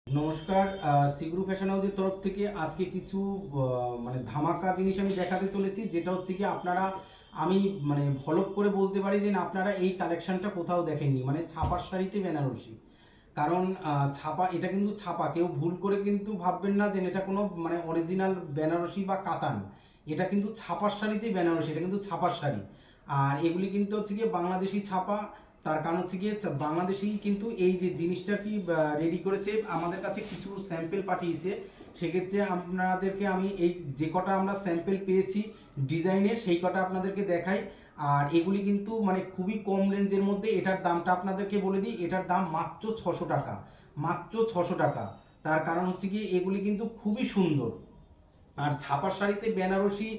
নমস্কার। সিগ্রু ফ্যাশন হাউসের তরফ থেকে আজকে কিছু মানে ধামাকা জিনিস আমি দেখাতে চলেছি, যেটা হচ্ছে কি আপনারা আমি মানে ভলক করে বলতে পারি যে আপনারা এই কালেকশনটা কোথাও দেখেননি, মানে ছাপার শাড়িতে বেনারসি। কারণ ছাপা, এটা কিন্তু ছাপা, কেউ ভুল করে কিন্তু ভাববেন না যে এটা কোনো মানে অরিজিনাল বেনারসি বা কাতান। এটা কিন্তু ছাপার শাড়িতেই বেনারসি, এটা কিন্তু ছাপার শাড়ি। আর এগুলি কিন্তু হচ্ছে গিয়ে বাংলাদেশি ছাপা। তার কারণ হচ্ছে গিয়ে বাংলাদেশি কিন্তু এই যে জিনিসটা কি রেডি করেছে, আমাদের কাছে কিছু স্যাম্পেল পাঠিয়েছে। সেক্ষেত্রে আপনাদেরকে আমি এই যে কটা আমরা স্যাম্পেল পেয়েছি ডিজাইনের, সেই কটা আপনাদেরকে দেখাই। আর এগুলি কিন্তু মানে খুবই কম রেঞ্জের মধ্যে। এটার দামটা আপনাদেরকে বলে দিই, এটার দাম মাত্র 600 টাকা, মাত্র 600 টাকা। তার কারণ হচ্ছে কি এগুলি কিন্তু খুবই সুন্দর। আর ছাপার শাড়িতে বেনারসি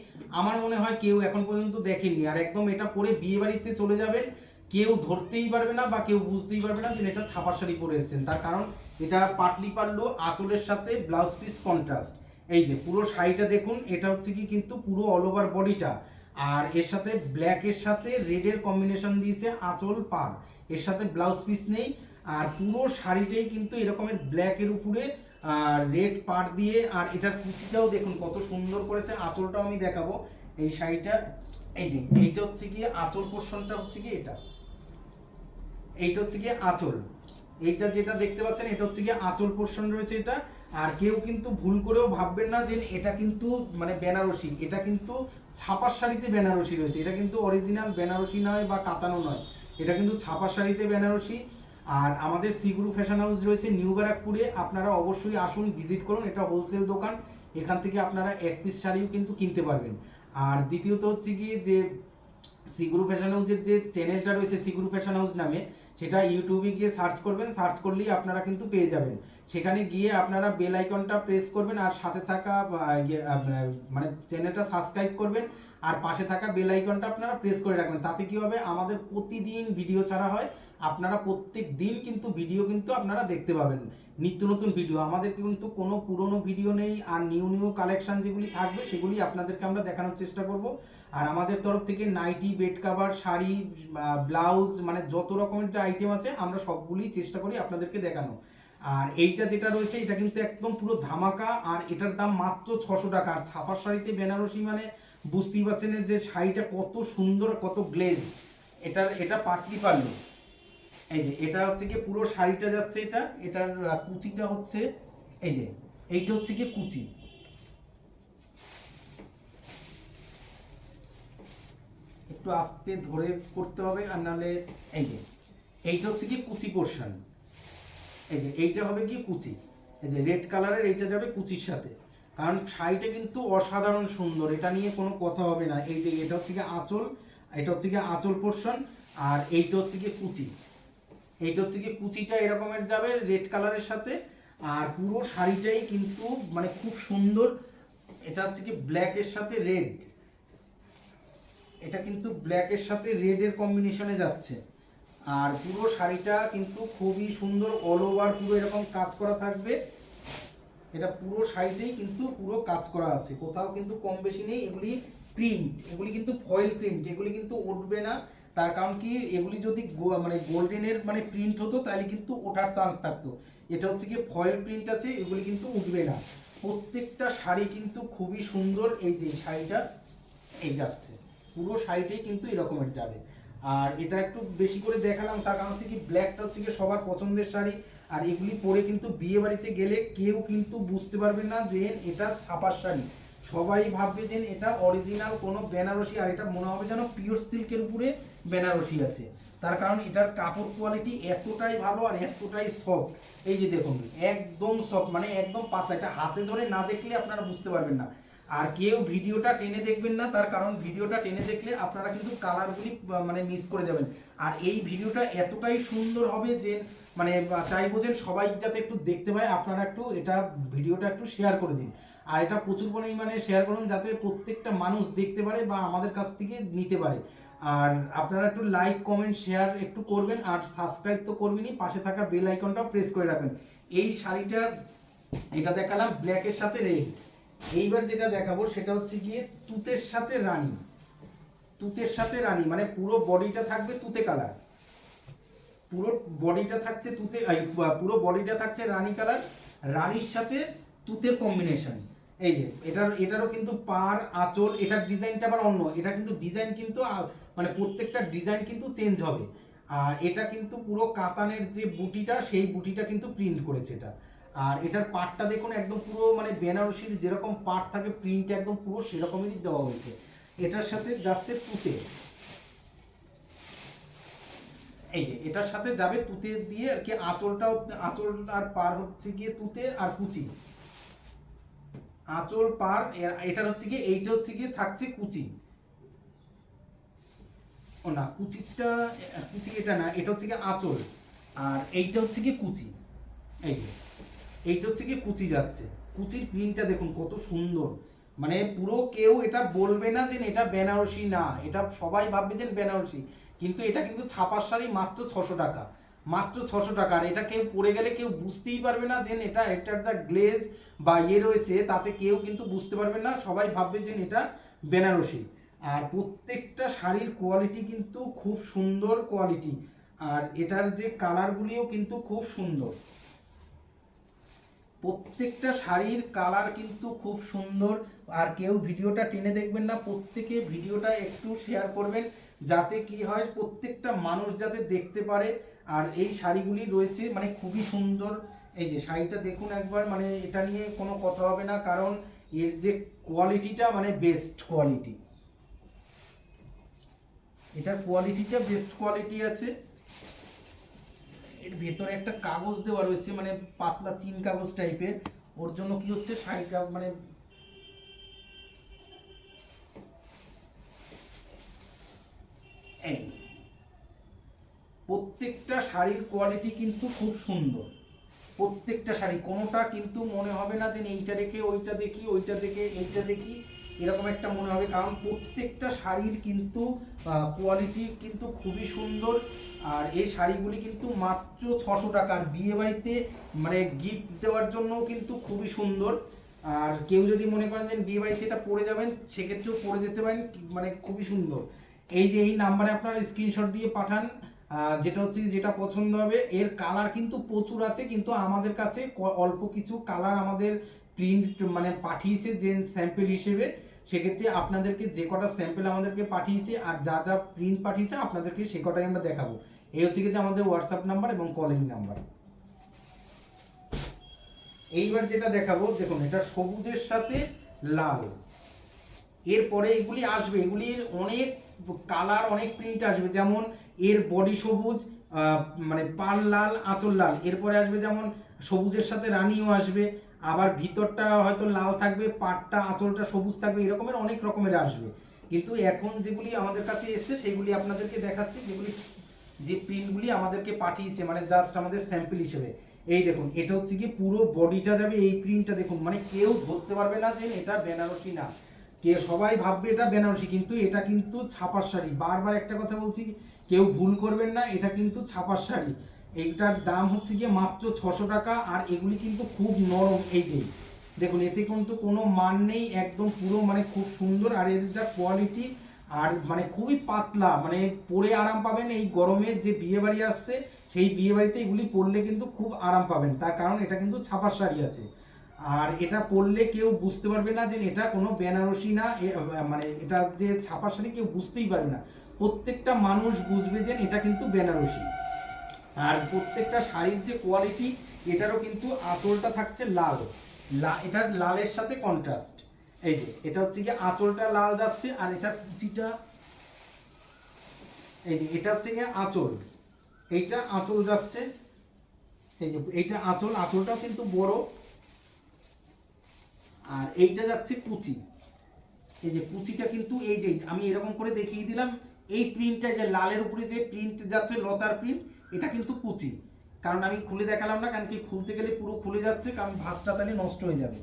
আমার মনে হয় কেউ এখন পর্যন্ত দেখেননি। আর একদম এটা পরে বিয়ে বাড়িতে চলে যাবেন, কেউ ধরতেই পারবে না বা কেউ বুঝতেই পারবে না যে এটা ছাপার শাড়ি পরে এসেছেন। তার কারণ এটা পাটলি পাল্লু, আঁচলের সাথে ব্লাউজ পিস কন্ট্রাস্ট। এই যে পুরো শাড়িটা দেখুন, এটা হচ্ছে কি কিন্তু পুরো অল ওভার বডিটা। আর এর সাথে ব্ল্যাকের সাথে রেডের কম্বিনেশন দিয়েছে আঁচল পার, এর সাথে ব্লাউজ পিস নেই। আর পুরো শাড়িটাই কিন্তু এরকমের ব্ল্যাকের উপরে রেড পাড় দিয়ে। আর এটার কুচিটাও দেখুন কত সুন্দর করেছে, আঁচলটাও আমি দেখাবো। এই শাড়িটা, এই যে এইটা হচ্ছে গিয়ে আঁচল পোর্শনটা হচ্ছে গিয়ে এটা, এইটা হচ্ছে গিয়ে আঁচল। এইটা যেটা দেখতে পাচ্ছেন এটা হচ্ছে গিয়ে আঁচল পোর্শন রয়েছে এটা। আর কেউ কিন্তু ভুল করেও ভাববেন না যে এটা কিন্তু মানে বেনারসি, এটা কিন্তু ছাপার শাড়িতে বেনারসি রয়েছে। এটা কিন্তু অরিজিনাল বেনারসি নয় বা কাতানো নয়, এটা কিন্তু ছাপার শাড়িতে বেনারসি। আর আমাদের সিগ্রু ফ্যাশন হাউস রয়েছে নিউ ব্যারাকপুরে, আপনারা অবশ্যই আসুন, ভিজিট করুন। এটা হোলসেল দোকান, এখান থেকে আপনারা এক পিস শাড়িও কিন্তু কিনতে পারবেন। আর দ্বিতীয়ত হচ্ছে গিয়ে যে সিগ্রু ফ্যাশন হাউসের যে চ্যানেলটা রয়েছে সিগ্রু ফ্যাশন হাউস নামে, সেটা ইউটিউবে গিয়ে সার্চ করবেন, সার্চ করলেই আপনারা কিন্তু পেয়ে যাবেন। সেখানে গিয়ে আপনারা বেল আইকনটা প্রেস করবেন আর সাথে থাকা মানে চ্যানেলটা সাবস্ক্রাইব করবেন। আর পাশে থাকা বেল আইকনটা আপনারা প্রেস করে রাখবেন। তাতে কি হবে, আমাদের প্রতিদিন ভিডিও ছাড়া হয়, আপনারা প্রত্যেক দিন কিন্তু ভিডিও কিন্তু আপনারা দেখতে পাবেন, নিত্য নতুন ভিডিও। আমাদের কিন্তু কোনো পুরনো ভিডিও নেই। আর নিউ নিউ কালেকশন যেগুলি থাকবে সেগুলি আপনাদেরকে আমরা দেখানোর চেষ্টা করব। আর আমাদের তরফ থেকে nightie, bed cover, sari, blouse, মানে যত রকমের যে আইটেম আছে আমরা সবগুলি চেষ্টা করি আপনাদেরকে দেখানো। আর এইটা যেটা রয়েছে এটা কিন্তু একদম পুরো ধামাকা, আর এটার দাম মাত্র 600 টাকা। আর ছাপার শাড়িতে বেনারসি মানে বুঝতেই পারছেন যে শাড়িটা কত সুন্দর, কত গ্লেজ। এটা পাটলি পাল্লু। এই যে এটা হচ্ছে কি পুরো শাড়িটা যাচ্ছে এটা, এটার কুচিটা হচ্ছে এই যে, এইটা হচ্ছে কি কুচি, একটু আস্তে ধরে করতে হবে আর নাহলে। এই যে এইটা হচ্ছে কি কুচি পোর্শন, এই যে এইটা হবে কি কুচি। এই যে রেড কালারের এইটা যাবে কুচির সাথে। কারণ শাড়িটা কিন্তু অসাধারণ সুন্দর, এটা নিয়ে কোনো কথা হবে না। এই যে এটা হচ্ছে কি আঁচল, এটা হচ্ছে কি আঁচল পোর্শন। আর এইটা হচ্ছে কি কুচি, এইটা হচ্ছে কি কুচিটা এরকমের যাবে রেড কালারের সাথে। আর পুরো শাড়িটাই কিন্তু মানে খুব সুন্দর। এটা হচ্ছে কি ব্ল্যাকের সাথে রেড, এটা কিন্তু ব্ল্যাকের সাথে রেডের কম্বিনেশনে যাচ্ছে। আর পুরো শাড়িটা কিন্তু খুবই সুন্দর, অল ওভার পুরো এরকম কাজ করা থাকবে। এটা পুরো শাড়িতেই কিন্তু পুরো কাজ করা আছে, কোথাও কিন্তু কম বেশি নেই। এগুলি প্রিন্ট, এগুলি কিন্তু ফয়েল প্রিন্ট, এগুলি কিন্তু উঠবে না। তার কারণ কি এগুলি যদি মানে গোল্ডেনের মানে প্রিন্ট হতো তাহলে কিন্তু ওঠার চান্স থাকতো। এটা হচ্ছে কি ফয়েল প্রিন্ট আছে, এগুলি কিন্তু উঠবে না। প্রত্যেকটা শাড়ি কিন্তু খুবই সুন্দর। এই যে শাড়িটা এই যাচ্ছে, পুরো শাড়িটাই কিন্তু এরকমের যাবে। আর এটা একটু বেশি করে দেখালাম তার কারণ হচ্ছে কি ব্ল্যাকটা হচ্ছে কি সবার পছন্দের শাড়ি। আর এগুলি পরে কিন্তু বিয়ে বাড়িতে গেলে কেউ কিন্তু বুঝতে পারবে না যে এটা ছাপার শাড়ি, সবাই ভাববে যে এটা অরিজিনাল কোনো বেনারসি। আর এটা মনে হবে যেন পিওর সিল্কের উপরে বেনারসি আছে। তার কারণ এটার কাপড় কোয়ালিটি এতটাই ভালো আর এতটাই সফট। এই যে দেখুন একদম সফট, মানে একদম পাতলা, এটা হাতে ধরে না দেখলে আপনারা বুঝতে পারবেন না। আর কেউ ভিডিওটা টেনে দেখবেন না, তার কারণ ভিডিওটা টেনে দেখলে আপনারা কিন্তু কালারগুলি মানে মিস করে যাবেন। আর এই ভিডিওটা এতটাই সুন্দর হবে যে মানে চাইবো যে সবাই যাতে একটু দেখতে পায়। আপনারা একটু এটা ভিডিওটা একটু শেয়ার করে দিন। আর এটা প্রচুর পরিমাণে শেয়ার করুন যাতে প্রত্যেকটা মানুষ দেখতে পারে বা আমাদের কাছ থেকে নিতে পারে। আর আপনারা একটু লাইক, কমেন্ট, শেয়ার একটু করবেন। আর সাবস্ক্রাইব তো করবেনই, পাশে থাকা বেল আইকনটাও প্রেস করে রাখবেন। এই শাড়িটার এটা দেখালাম ব্ল্যাকের সাথে রেড। এইবার যেটা দেখাবো সেটা হচ্ছে গিয়ে তুতের সাথে রানী, তুতের সাথে রানী, মানে পুরো বডিটা থাকবে তুতে কালার। পুরো বডিটা থাকছে তুতে, পুরো বডিটা থাকছে রানী কালার, রানীর সাথে তুতের কম্বিনেশন। এই যে এটারও কিন্তু পার আঁচল, এটার ডিজাইনটা আবার অন্য, এটা কিন্তু ডিজাইন কিন্তু মানে প্রত্যেকটা ডিজাইন কিন্তু চেঞ্জ হবে। আর এটা কিন্তু পুরো কাতানের যে বুটিটা, সেই বুটিটা কিন্তু প্রিন্ট করেছে এটা। আর এটার পাটটা দেখুন একদম পুরো মানে বেনারসির যেরকম পাট থাকে প্রিন্ট একদম পুরো সেরকমই দেওয়া হয়েছে। এটার সাথে যাচ্ছে তুতে, এই যে এটার সাথে যাবে তুতে দিয়ে আর কি, আঁচলটাও, আঁচল আর পার হচ্ছে গিয়ে তুতে আর কুচি, আঁচল পার এটার হচ্ছে গিয়ে, এইটা হচ্ছে গিয়ে থাকছে কুচি, ও না কুচিটা, কুচি এটা না, এটা হচ্ছে গিয়ে আঁচল, আর এইটা হচ্ছে গিয়ে কুচি। এই যে এইটা হচ্ছে গিয়ে কুচি যাচ্ছে, কুচির প্রিন্টটা দেখুন কত সুন্দর, মানে পুরো কেউ এটা বলবে না যে এটা বেনারসি না, এটা সবাই ভাববে যে বেনারসি, কিন্তু এটা কিন্তু ছাপার শাড়ি মাত্র 600 টাকা, মাত্র 600 টাকা। আর এটা কেউ পরে গেলে কেউ বুঝতেই পারবে না যে এটা, এটার যা গ্লেজ বা ইয়ে রয়েছে তাতে কেউ কিন্তু বুঝতে পারবে না, সবাই ভাববে যে এটা বেনারসি। আর প্রত্যেকটা শাড়ির কোয়ালিটি কিন্তু খুব সুন্দর কোয়ালিটি, আর এটার যে কালারগুলিও কিন্তু খুব সুন্দর, প্রত্যেকটা শাড়ির কালার কিন্তু খুব সুন্দর। আর কেউ ভিডিওটা টেনে দেখবেন না, প্রত্যেকে ভিডিওটা একটু শেয়ার করবেন, যাতে কি হয় প্রত্যেকটা মানুষ যাতে দেখতে পারে। আর এই শাড়িগুলি রয়েছে মানে খুবই সুন্দর। এই যে শাড়িটা দেখুন একবার, মানে এটা নিয়ে কোনো কথা হবে না, কারণ এর যে কোয়ালিটিটা মানে বেস্ট কোয়ালিটি, এটার কোয়ালিটিটা বেস্ট কোয়ালিটি আছে। এর ভেতরে একটা কাগজ দেওয়া রয়েছে, মানে পাতলা চিন কাগজ টাইপের, ওর জন্য কি হচ্ছে শাড়িটা মানে এই প্রত্যেকটা শাড়ির কোয়ালিটি কিন্তু খুব সুন্দর, প্রত্যেকটা শাড়ি কোনোটা কিন্তু মনে হবে না যে এইটা দেখে ওইটা দেখি, ওইটা দেখে এইটা দেখি, এরকম একটা মনে হবে, কারণ প্রত্যেকটা শাড়ির কিন্তু কোয়ালিটি কিন্তু খুবই সুন্দর। আর এই শাড়িগুলি কিন্তু মাত্র 600 টাকা, আর বিয়ে বাড়িতে মানে গিফট দেওয়ার জন্য কিন্তু খুবই সুন্দর। আর কেউ যদি মনে করেন যে বিয়ে বাড়িতে এটা পরে যাবেন, সেক্ষেত্রেও পরে যেতে পারেন, মানে খুবই সুন্দর। এই যে এই নাম্বারে আপনারা স্ক্রিনশট দিয়ে পাঠান, যেটা হচ্ছে যেটা পছন্দ হবে। এর কালার কিন্তু প্রচুর আছে, কিন্তু আমাদের কাছে অল্প কিছু কালার আমাদের প্রিন্ট মানে পাঠিয়েছে যে স্যাম্পল হিসেবে, সেক্ষেত্রে আপনাদেরকে যে কটা স্যাম্পল আমাদেরকে পাঠিয়েছে আর যা যা প্রিন্ট পাঠিয়েছে আপনাদেরকে সে কটাই আমরা দেখাবো। এই হচ্ছে কিন্তু আমাদের হোয়াটসঅ্যাপ নাম্বার এবং কলিং নাম্বার। এইবার যেটা দেখাবো দেখুন, এটা সবুজের সাথে লাল, এরপরে এগুলি আসবে, এগুলির অনেক কালার অনেক প্রিন্ট আসবে, যেমন এর বডি সবুজ, মানে পাল লাল আঁচল লাল, এরপরে আসবে যেমন সবুজের সাথে রানীও আসবে, আবার ভিতরটা হয়তো লাল থাকবে, পাটটা আঁচলটা সবুজ থাকবে, এরকমের অনেক রকমের আসবে। কিন্তু এখন যেগুলি আমাদের কাছে এসছে সেগুলি আপনাদেরকে দেখাচ্ছি, যেগুলি যে প্রিন্টগুলি আমাদেরকে পাঠিয়েছে মানে জাস্ট আমাদের স্যাম্পল হিসেবে। এই দেখুন এটা হচ্ছে কি পুরো বডিটা যাবে এই প্রিন্টটা দেখুন, মানে কেউ ধরতে পারবে না যে এটা বেনারসি না, কে সবাই ভাববে এটা বেনারসি, কিন্তু এটা কিন্তু ছাপার শাড়ি। বারবার একটা কথা বলছি, কেউ ভুল করবেন না, এটা কিন্তু ছাপার শাড়ি। এইটার দাম হচ্ছে গিয়ে মাত্র 600 টাকা। আর এগুলি কিন্তু খুব নরম, এই যে দেখুন এতে কিন্তু কোনো মান নেই, একদম পুরো মানে খুব সুন্দর। আর এর যা কোয়ালিটি, আর মানে খুবই পাতলা, মানে পরে আরাম পাবেন। এই গরমের যে বিয়ে বাড়ি আসছে, সেই বিয়ে বাড়িতে এগুলি পরলে কিন্তু খুব আরাম পাবেন, তার কারণ এটা কিন্তু ছাপার শাড়ি আছে। আর এটা পরলে কেউ বুঝতে পারবে না যে এটা কোনো বেনারসি না, মানে এটা যে ছাপার শাড়ি কেউ বুঝতেই পারবে না, প্রত্যেকটা মানুষ বুঝবে যে এটা কিন্তু বেনারসি। আর প্রত্যেকটা শাড়ির যে কোয়ালিটি, এটারও কিন্তু আঁচলটা থাকছে লাল, এটার লালের সাথে কন্ট্রাস্ট। এই যে এটা হচ্ছে কি আঁচলটা লাল যাচ্ছে, আর এটা কুচিটা, এই যে এটা হচ্ছে গিয়ে আঁচল, এইটা আঁচল যাচ্ছে, এই যে এইটা আঁচল, আঁচলটাও কিন্তু বড়। আর এইটা যাচ্ছে কুচি, এই যে কুচিটা কিন্তু এই যে আমি এরকম করে দেখিয়ে দিলাম, এই প্রিন্টটা যে লালের উপরে যে প্রিন্ট যাচ্ছে লতার প্রিন্ট, এটা কিন্তু কুচি। কারণ আমি খুলে দেখালাম না, কারণ কি খুলতে গেলে পুরো খুলে যাচ্ছে, কারণ ভাঁজটা তাহলে নষ্ট হয়ে যাবে।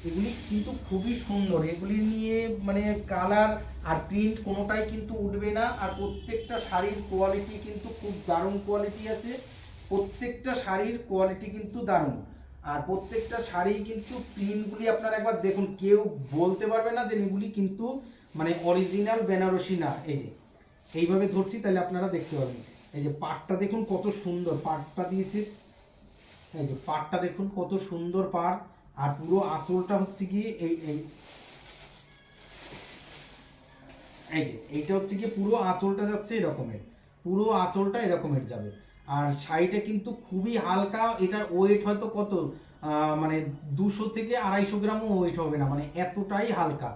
এগুলি কিন্তু খুবই সুন্দর, এগুলি নিয়ে মানে কালার আর প্রিন্ট কোনোটাই কিন্তু উঠবে না। আর প্রত্যেকটা শাড়ির কোয়ালিটি কিন্তু খুব দারুণ কোয়ালিটি আছে, প্রত্যেকটা শাড়ির কোয়ালিটি কিন্তু দারুণ। আর প্রত্যেকটা শাড়ি কিন্তু প্রিন্টগুলি আপনারা একবার দেখুন, কেউ বলতে পারবে না যে এগুলি কিন্তু মানে অরিজিনাল বেনারসি না। এই যে এইভাবে ধরছি তাহলে আপনারা দেখতে পাবেন। এই যে পাড়টা দেখুন কত সুন্দর পাড়টা দিয়েছে, এই যে পাড়টা দেখুন কত সুন্দর পাড়। আর পুরো আঁচলটা হচ্ছে গিয়ে এই এই এই যে এইটা হচ্ছে গিয়ে পুরো আঁচলটা যাচ্ছে এরকমের, পুরো আঁচলটা এরকমের যাবে। আর সাইডে কিন্তু খুবই হালকা, এটার ওয়েট হয়তো কত মানে 200 থেকে 250 গ্রামও ওয়েট হবে না, মানে এতটাই হালকা।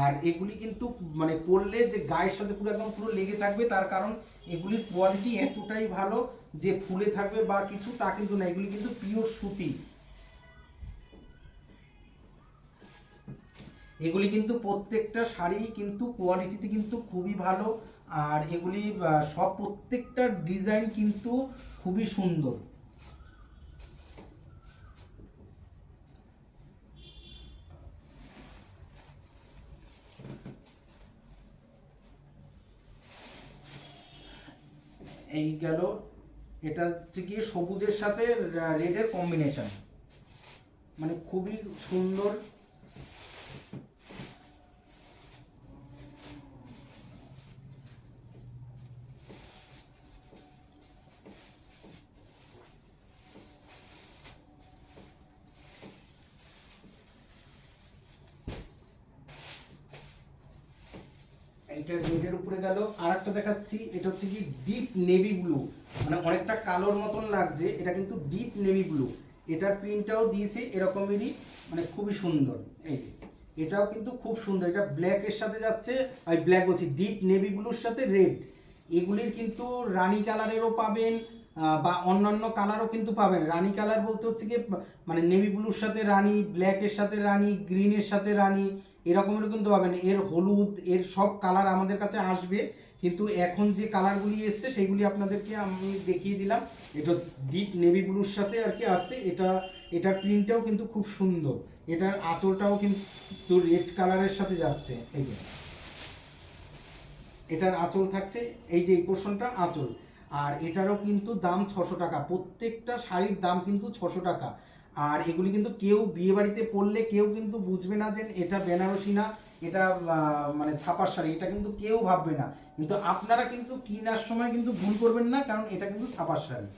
আর এগুলি কিন্তু মানে পরলে যে গায়ের সাথে পুরো একদম পুরো লেগে থাকবে, তার কারণ এগুলির কোয়ালিটি এতটাই ভালো যে ফুলে থাকবে বা কিছু তা কিন্তু না, এগুলি কিন্তু পিওর সুতি। এগুলি কিন্তু প্রত্যেকটা শাড়ি কিন্তু কোয়ালিটিতে কিন্তু খুবই ভালো। আর এগুলি সব প্রত্যেকটা ডিজাইন কিন্তু খুবই সুন্দর। এই গেল, এটা হচ্ছে গিয়ে সবুজের সাথে রেডের কম্বিনেশন, মানে খুবই সুন্দর। এটা রেডের উপরে গেল। আর একটা দেখাচ্ছি, এটা হচ্ছে কি ডিপ নেভি ব্লু, মানে অনেকটা কালোর মতন লাগছে, এটা কিন্তু ডিপ নেভি ব্লু। এটার প্রিন্টটাও দিয়েছে এরকমেরই, মানে খুবই সুন্দর। এই যে এটাও কিন্তু খুব সুন্দর, এটা ব্ল্যাকের সাথে যাচ্ছে, আমি ব্ল্যাক বলছি, ডিপ নেভি ব্লুর সাথে রেড। এগুলির কিন্তু রানী কালারেরও পাবেন বা অন্যান্য কালারও কিন্তু পাবেন। রানী কালার বলতে হচ্ছে কি মানে নেভি ব্লুর সাথে রানী, ব্ল্যাকের সাথে রানী, গ্রিনের সাথে রানী, এরকমেরও কিন্তু পাবেন। এর হলুদ, এর সব কালার আমাদের কাছে আসবে, কিন্তু এখন যে কালারগুলি এসছে সেইগুলি আপনাদেরকে আমি দেখিয়ে দিলাম। এটা ডিপ নেভি ব্লুর সাথে আর কি আসছে। এটার প্রিন্টটাও কিন্তু খুব সুন্দর, এটার আঁচলটাও কিন্তু রেড কালারের সাথে যাচ্ছে। এই যে এটার আঁচল থাকছে, এই যে এই পোর্শনটা আঁচল। আর এটারও কিন্তু দাম 600 টাকা, প্রত্যেকটা শাড়ির দাম কিন্তু 600 টাকা। আর এগুলি কিন্তু কেউ বিয়ে বাড়িতে পরলে কেউ কিন্তু বুঝবে না যে এটা বেনারসি না, এটা মানে ছাপার শাড়ি, এটা কিন্তু কেউ ভাববে না। কিন্তু আপনারা কিন্তু কেনার সময় কিন্তু ভুল করবেন না, কারণ এটা কিন্তু ছাপার শাড়ি।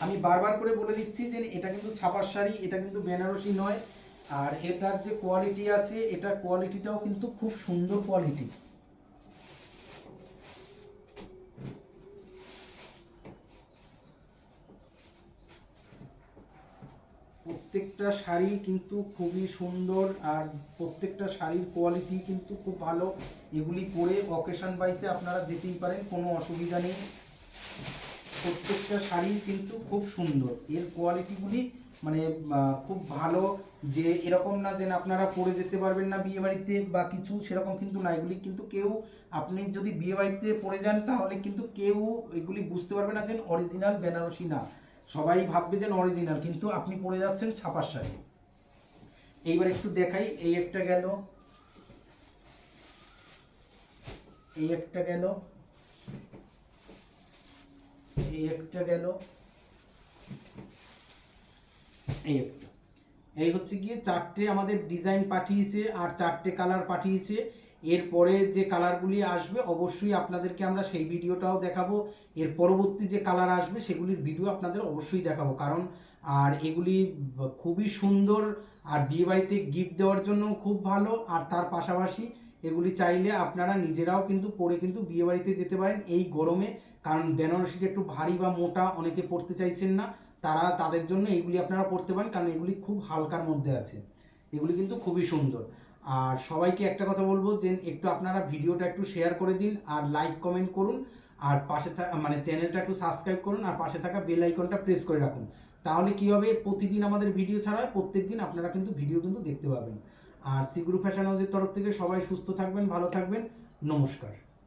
আমি বারবার করে বলে দিচ্ছি যে এটা কিন্তু ছাপার শাড়ি, এটা কিন্তু বেনারসি নয়। আর এটার যে কোয়ালিটি আছে, এটার কোয়ালিটিটাও কিন্তু খুব সুন্দর কোয়ালিটি। প্রত্যেকটা শাড়ি কিন্তু খুবই সুন্দর, আর প্রত্যেকটা শাড়ির কোয়ালিটি কিন্তু খুব ভালো। এগুলি পরে অকেশন বাড়িতে আপনারা যেতেই পারেন, কোনো অসুবিধা নেই। প্রত্যেকটা শাড়ি কিন্তু খুব সুন্দর, এর কোয়ালিটিগুলি মানে খুব ভালো। যে এরকম না যে আপনারা পরে যেতে পারবেন না বিয়ে বাড়িতে বা কিছু, সেরকম কিন্তু না। এগুলি কিন্তু কেউ, আপনি যদি বিয়ে বাড়িতে পরে যান তাহলে কিন্তু কেউ এগুলি বুঝতে পারবে না যে অরিজিনাল বেনারসি না, সবাই ভাববে যে অরিজিনাল, কিন্তু আপনি পরে যাচ্ছেন ছাপার শাড়ি। এইবার একটু দেখাই, এই একটা গেল, এই একটা গেল, এই একটা গেল, এই একটা। এই হচ্ছে গিয়ে 4টে আমাদের ডিজাইন পাঠিয়েছে আর 4টে কালার পাঠিয়েছে। এরপরে যে কালারগুলি আসবে অবশ্যই আপনাদেরকে আমরা সেই ভিডিওটাও দেখাবো। এর পরবর্তী যে কালার আসবে সেগুলির ভিডিও আপনাদের অবশ্যই দেখাবো, কারণ আর এগুলি খুবই সুন্দর, আর বিয়েবাড়িতে গিফট দেওয়ার জন্য খুব ভালো। আর তার পাশাপাশি এগুলি চাইলে আপনারা নিজেরাও কিন্তু পরে কিন্তু বিয়েবাড়িতে যেতে পারেন এই গরমে, কারণ বেনারসিটা একটু ভারী বা মোটা অনেকে পরতে চাইছেন না, তাদের জন্য এইগুলি আপনারা পড়তে পারেন, কারণ এগুলি খুব হালকার মধ্যে আছে। এগুলি কিন্তু খুবই সুন্দর। আর সবাইকে একটা কথা বলবো যে একটু আপনারা ভিডিওটা একটু শেয়ার করে দিন আর লাইক কমেন্ট করুন, আর পাশে মানে চ্যানেলটা একটু সাবস্ক্রাইব করুন, আর পাশে থাকা বেল আইকনটা প্রেস করে রাখুন। তাহলে কি হবে, প্রতিদিন আমাদের ভিডিও ছাড়া হয়, প্রত্যেক দিন আপনারা কিন্তু ভিডিও কিন্তু দেখতে পাবেন। আর সি গ্রুপ ফ্যাশন হাউসের তরফ থেকে সবাই সুস্থ থাকবেন, ভালো থাকবেন, নমস্কার।